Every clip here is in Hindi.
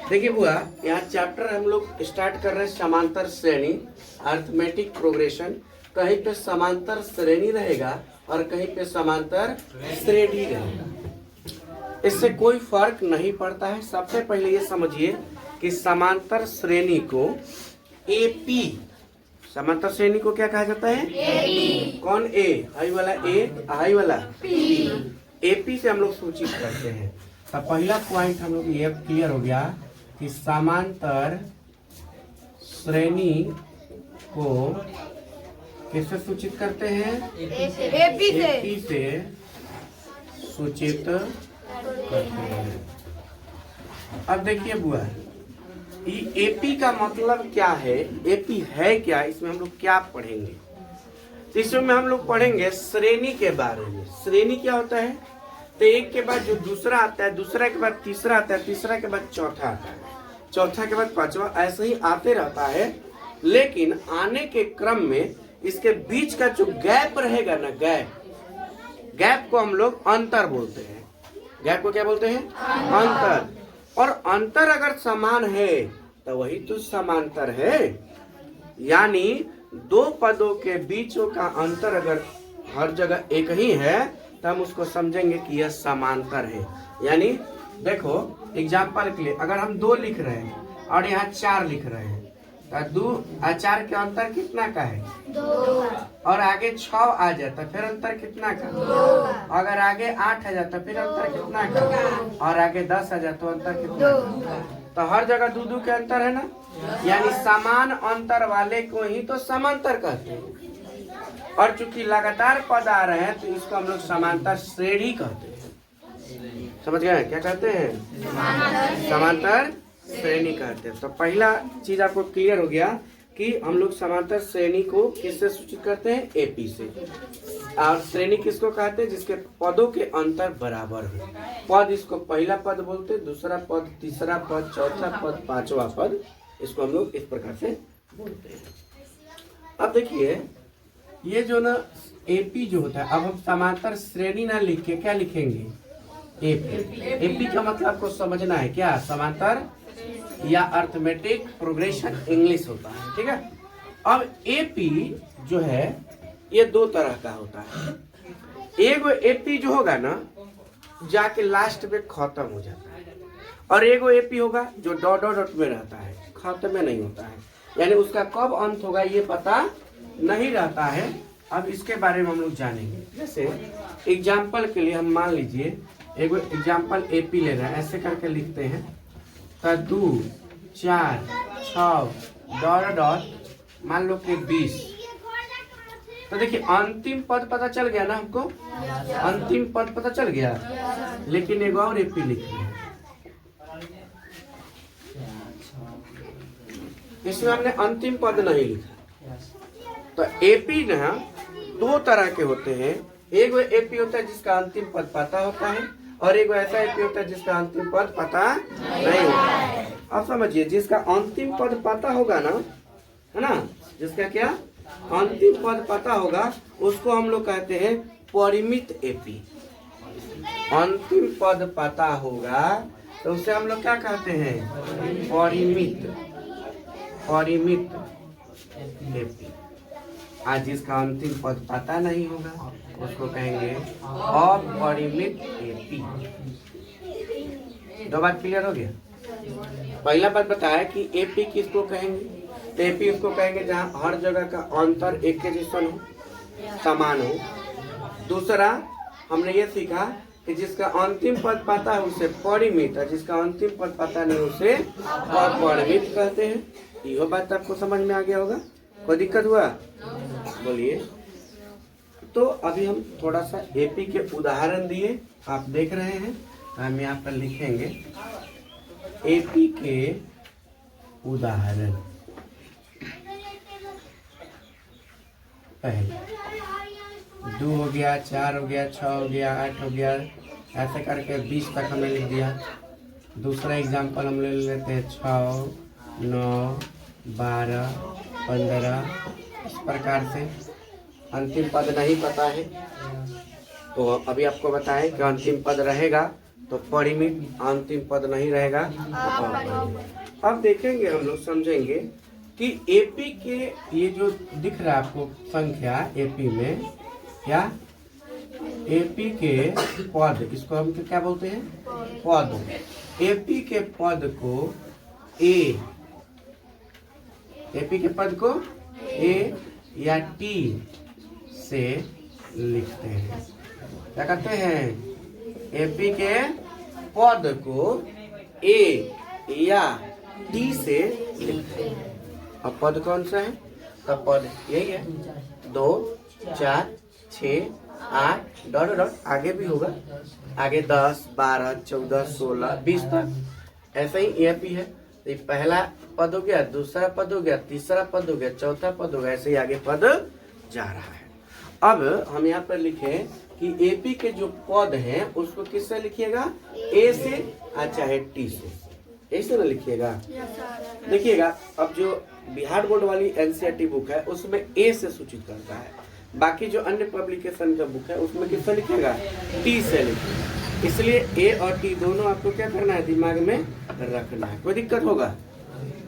देखिए बुआ, यहाँ चैप्टर हम लोग स्टार्ट कर रहे हैं समांतर श्रेणी, अर्थमेटिक प्रोग्रेशन। कहीं पे समांतर श्रेणी रहेगा और कहीं पे समांतर श्रेणी रहेगा। इससे कोई फर्क नहीं पड़ता है। सबसे पहले ये समझिए कि समांतर श्रेणी को एपी, समांतर श्रेणी को क्या कहा जाता है? एपी। कौन ए? हाई वाला ए, हाई वाला पी। एपी से हम लोग सूचित करते हैं। तो पहला पॉइंट हम लोग ये क्लियर हो गया कि समांतर श्रेणी को किससे सूचित करते हैं? एपी से सूचित करते हैं। अब देखिए बुआ, ये एपी का मतलब क्या है, एपी है क्या, इसमें हम लोग क्या पढ़ेंगे? तो इसमें हम लोग पढ़ेंगे श्रेणी के बारे में। श्रेणी क्या होता है? तो एक के बाद जो दूसरा आता है, दूसरा के बाद तीसरा आता है, तीसरा के बाद चौथा आता है, चौथा के बाद पांचवा, ऐसे ही आते रहता है। लेकिन आने के क्रम में इसके बीच का जो गैप रहेगा ना, गैप को हम लोग अंतर बोलते हैं। गैप को क्या बोलते हैं? अंतर। और अंतर अगर समान है तो वही तो समांतर है। यानी दो पदों के बीचों का अंतर अगर हर जगह एक ही है तो हम उसको समझेंगे कि यह समांतर है। यानी देखो एग्जाम्पल के लिए, अगर हम 2 लिख रहे हैं और यहाँ 4 लिख रहे हैं तो 2 और 4 के अंतर कितना का है? 2। और आगे 6 आ जाता फिर अंतर कितना का? 2। अगर आगे 8 आ जाता फिर अंतर कितना का? और आगे 10 आ जाता तो अंतर कितना का? तो हर जगह 2-2 के अंतर है ना। यानी समान अंतर वाले को ही तो समांतर कहते हैं। और चूंकि लगातार पद आ रहे हैं तो इसको हम लोग समांतर श्रेणी कहते हैं। समझ गए क्या कहते हैं? समांतर श्रेणी कहते हैं। तो पहला चीज आपको क्लियर हो गया कि हम लोग समांतर श्रेणी को किससे सूचित करते हैं? एपी से। और श्रेणी किसको कहते हैं? जिसके पदों के अंतर बराबर हो। पद इसको पहला पद बोलते, दूसरा पद, तीसरा पद, चौथा पद, पांचवा पद, इसको हम लोग इस प्रकार से बोलते हैं। अब देखिए ये जो ना एपी जो होता है, अब हम समांतर श्रेणी ना लिख के क्या लिखेंगे? एपी। एपी का मतलब आपको समझना है क्या? समांतर या अर्थमेटिक प्रोग्रेशन इंग्लिश होता है, ठीक है। अब एपी जो है ये 2 तरह का होता है। एगो एपी जो होगा ना जाके लास्ट में खत्म हो जाता है, और एगो एपी होगा जो डॉट डॉट डॉट में रहता है, खत्म में नहीं होता है। यानी उसका कब अंत होगा ये पता नहीं रहता है। अब इसके बारे में हम लोग जानेंगे। जैसे एग्जाम्पल के लिए हम मान लीजिए एगो एग्जाम्पल एपी ले रहे हैं, ऐसे करके लिखते हैं तो 2, 4, 6 डॉट डॉट मान लो कि 20। तो देखिए अंतिम पद पता चल गया ना हमको, अंतिम पद पता चल गया। लेकिन एगो और एपी लिख रहे हैं, इसमें हमने अंतिम पद नहीं लिखा। तो एपी ना 2 तरह के होते हैं। एक वो एपी होता है जिसका अंतिम पद पता होता है, और एक ऐसा एपी होता है जिसका अंतिम पद पता नहीं होता है। अब समझिए जिसका अंतिम पद पता होगा ना, है ना, जिसका क्या अंतिम पद पता होगा उसको हम लोग कहते हैं परिमित एपी। अंतिम पद पता होगा तो उसे हम लोग क्या कहते हैं? परिमित एपी। आज जिसका अंतिम पद पता नहीं होगा उसको कहेंगे अपरिमित एपी। 2 बात क्लियर हो गया। पहला बात बताया कि एपी किसको कहेंगे? तो एपी उसको कहेंगे जहाँ हर जगह का अंतर एक के जैसा हो, समान हो। दूसरा हमने ये सीखा कि जिसका अंतिम पद पता है उसे परिमित, और जिसका अंतिम पद पता नहीं उसे अपरिमित कहते हैं। यह बात आपको समझ में आ गया होगा। कोई दिक्कत हुआ? बोलिए। तो अभी हम थोड़ा सा एपी के उदाहरण दिए, आप देख रहे हैं, हम यहाँ पर लिखेंगे एपी के उदाहरण। पहले 2 हो गया, 4 हो गया, 6 हो गया, 8 हो गया, ऐसे करके 20 तक हमने लिख दिया। दूसरा एग्जाम्पल हम ले लेते हैं 6, 9, 12, 15, इस प्रकार से। अंतिम पद नहीं पता है तो अभी आपको बताएं कि अंतिम पद रहेगा तो परिमित अंतिम पद नहीं रहेगा। अब देखेंगे हम लोग, समझेंगे कि एपी के ये जो दिख रहा है आपको संख्या एपी में, क्या एपी के पद, इसको हम क्या बोलते हैं, पद। एपी के पद को एपी के पद को ए या टी से लिखते हैं। क्या कहते हैं, एपी के पद को ए या टी से लिखते हैं। अब पद कौन सा है, तो पद यही है, 2 4 6 8 डॉट डॉट, आगे भी होगा, आगे 10 12 14 16 20 तक, ऐसा ही एपी है। तो ये पहला पद हो गया, दूसरा पद हो गया, तीसरा पद हो गया, चौथा पद हो गया, ऐसे ही आगे पद जा रहा है। अब हम यहाँ पर लिखे कि एपी के जो पद हैं उसको किससे लिखिएगा, ए से और चाहे टी से, ऐसे ना लिखिएगा। देखिएगा अब जो बिहार बोर्ड वाली एनसीईआरटी बुक है उसमें ए से सूचित करता है, बाकी जो अन्य पब्लिकेशन का बुक है उसमें किससे लिखेगा, टी से लिखेगा। इसलिए ए और टी दोनों आपको क्या करना है, दिमाग में रखना है। कोई दिक्कत होगा,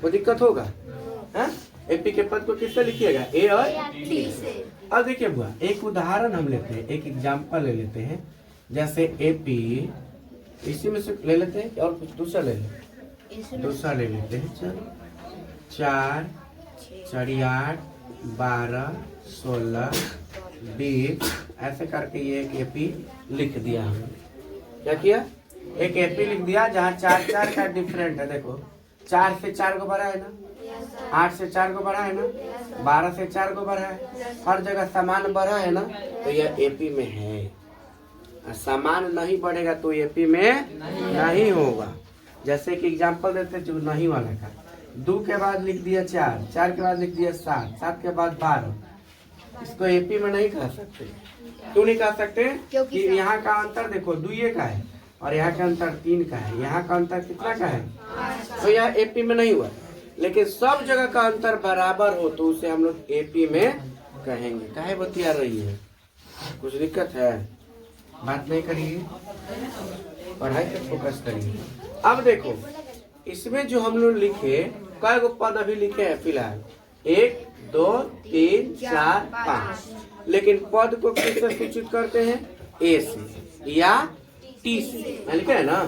कोई दिक्कत होगा, हाँ? एपी के पद को किससे लिखिएगा, ए और टी से। अब देखिए बुआ, एक उदाहरण हम लेते हैं, एक एग्जांपल ले लेते हैं, जैसे एपी, इसी में से ले लेते हैं और कुछ दूसरा ले लेते, दूसरा ले लेते हैं। चलो 4 4 8 12 16 20, ऐसे करके ये एक एपी लिख दिया हमने। क्या किया, एक एपी लिख दिया जहाँ 4 4 का डिफरेंट है। देखो 4 से 4 को बढ़ा है ना, 8 से 4 को बढ़ा है ना, 12 से 4 को बढ़ा है, हर जगह समान बढ़ा है ना, तो यह एपी में है। समान नहीं बढ़ेगा तो एपी में नहीं होगा। जैसे कि एग्जांपल देते जो नहीं वाला का, 2 के बाद लिख दिया 4, 4 के बाद लिख दिया 7, 7 के बाद 12, इसको एपी में नहीं कह सकते। क्यों नहीं कह सकते, क्योंकि यहाँ का अंतर देखो 2 का है और यहाँ का अंतर 3 का है, यहाँ का अंतर कितना का है, तो यह एपी में नहीं हुआ। लेकिन सब जगह का अंतर बराबर हो तो उसे हम लोग एपी में कहेंगे। काहे बतिया रही है, कुछ दिक्कत है, बात नहीं करिए, पढ़ाई पे फोकस करिए। अब देखो इसमें जो हम लोग लिखे, कई गो पद अभी लिखे हैं फिलहाल, 1 2 3 4 5, लेकिन पद को किससे सूचित करते हैं, ए से या टी से, लिखे है ना।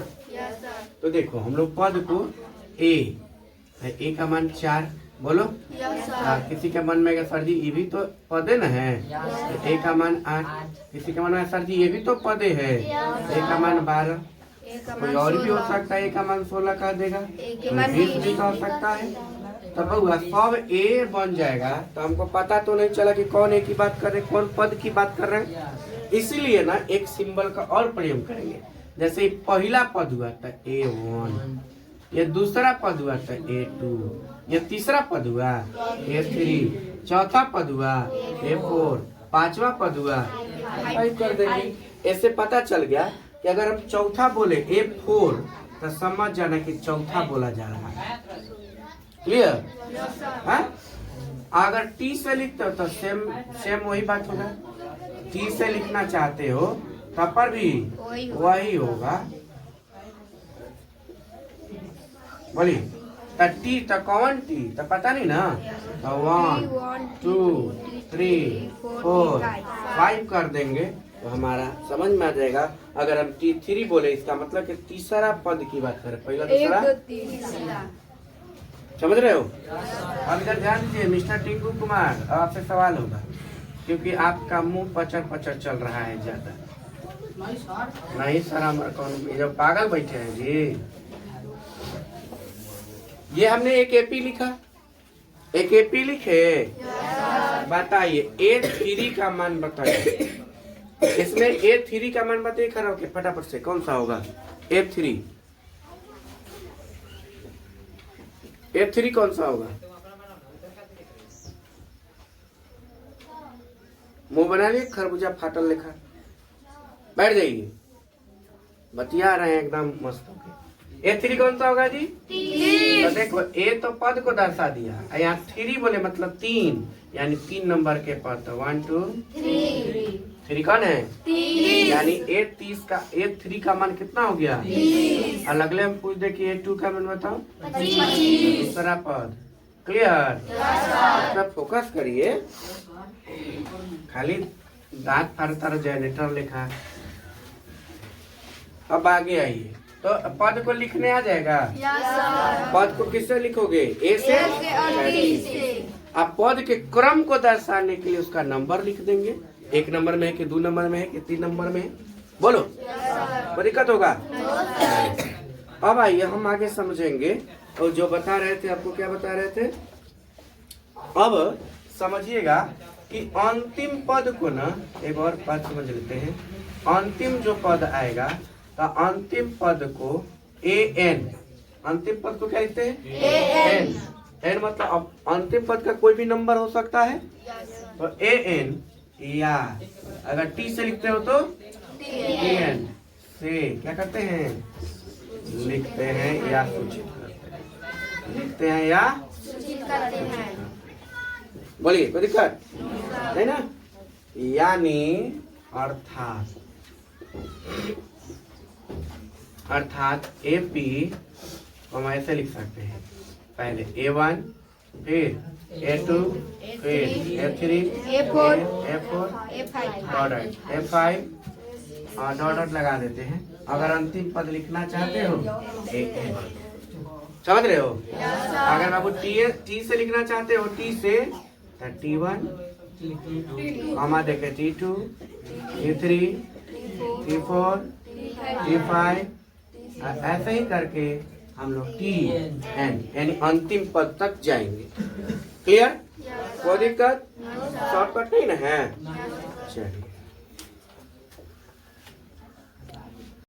तो देखो हम लोग पद को ए का मान 4, बोलो किसी के मन में सर जी ये भी तो पदे न है, ए का मान 8, किसी के मन में सर जी ये भी तो पदे है, ए का मान 12, कोई और भी हो सकता है, ए का मान 16 कर देगा, 20 भी हो सकता है। तो बउआ सब ए बन जाएगा तो हमको पता तो नहीं चला कि कौन ए की बात कर रहे, कौन पद की बात कर रहे हैं। इसीलिए ना एक सिंबल का और प्रयोग करेंगे। जैसे पहला पद हुआ था A1, ये दूसरा पद हुआ था A2, ये तीसरा पद हुआ A3, चौथा पद हुआ A4, पांचवा पद हुआ कर देंगे। ऐसे पता चल गया कि अगर हम चौथा बोले A4 तो समझ जाना कि चौथा बोला जा रहा है। क्लियर है? अगर टी से लिखते हो तो सेम वही बात होगा। टी से लिखना चाहते हो तब पर भी वही होगा। बोली टी तो कौन टी तो पता नहीं ना, तो 1 2 3 4 5 कर देंगे तो हमारा समझ में आ जाएगा। अगर हम T3 बोले इसका मतलब कि तीसरा पद की बात करें, पहला दूसरा, समझ रहे हो। अब इधर ध्यान दीजिए मिस्टर टिंकू कुमार, आपसे सवाल होगा क्योंकि आपका मुंह पचर पचर चल रहा है ज्यादा। नहीं सर हमारा कौन, जब पागल बैठे हैं जी। ये हमने एक एपी लिखा, एक एपी लिखे, बताइए A3 का मान बताइए। इसमें A3 का मान बताइए खड़ा होके फटाफट से, कौन सा होगा A3? A3 कौन सा होगा? मुंह बना लिए खरबूजा फाटल लिखा, बैठ जाइए, बतिया रहे हैं एकदम मस्त होके। A3 कौन सा होगा जी? तो देखो ए तो पद को दर्शा दिया, यहाँ 3 बोले मतलब 3, यानी 3 नंबर के पद। तो 1 2 3 कौन है? यानी A3 का मान कितना हो गया? और अगले हम पूछ दे कि A2 का मान बताओ, दूसरा पद। क्लियर? सब फोकस करिए, खाली दांत फाड़ता जनरेटर लिखा। अब आगे आइए, तो पद को लिखने आ जाएगा। पद को किससे लिखोगे? ए से। अब पद के क्रम को दर्शाने के लिए उसका नंबर लिख देंगे, 1 नंबर में है कि 2 नंबर में है कि 3 नंबर में है, बोलो। कोई दिक्कत होगा? अब आइए हम आगे समझेंगे। और जो बता रहे थे, आपको क्या बता रहे थे? अब समझिएगा कि अंतिम पद को ना, एक और बात समझ लेते हैं। अंतिम जो पद आएगा, तो अंतिम पद को an, अंतिम पद को क्या लिखते हैं? n मतलब अब अंतिम पद का कोई भी नंबर हो सकता है। तो an, या अगर t से लिखते हो तो tn से क्या करते हैं? लिखते हैं या सूचित करते हैं, लिखते हैं या सूचित करते हैं। बोलिए, कोई दिक्कत नहीं ना? यानी अर्थात AP हम ऐसे लिख सकते हैं, पहले A1, फिर A2, फिर A3, A4, A5 और डॉट लगा देते हैं। अगर अंतिम पद लिखना चाहते हो AN, समझ रहे हो? अगर आपको T से लिखना चाहते हो, T से T1, कॉमा देके T2, T3, T4, T5, ऐसे ही करके हम लोग TN यानी अंतिम पद तक जाएंगे। क्लियर? कोई दिक्कत? शॉर्टकट नहीं ना है? चलिए।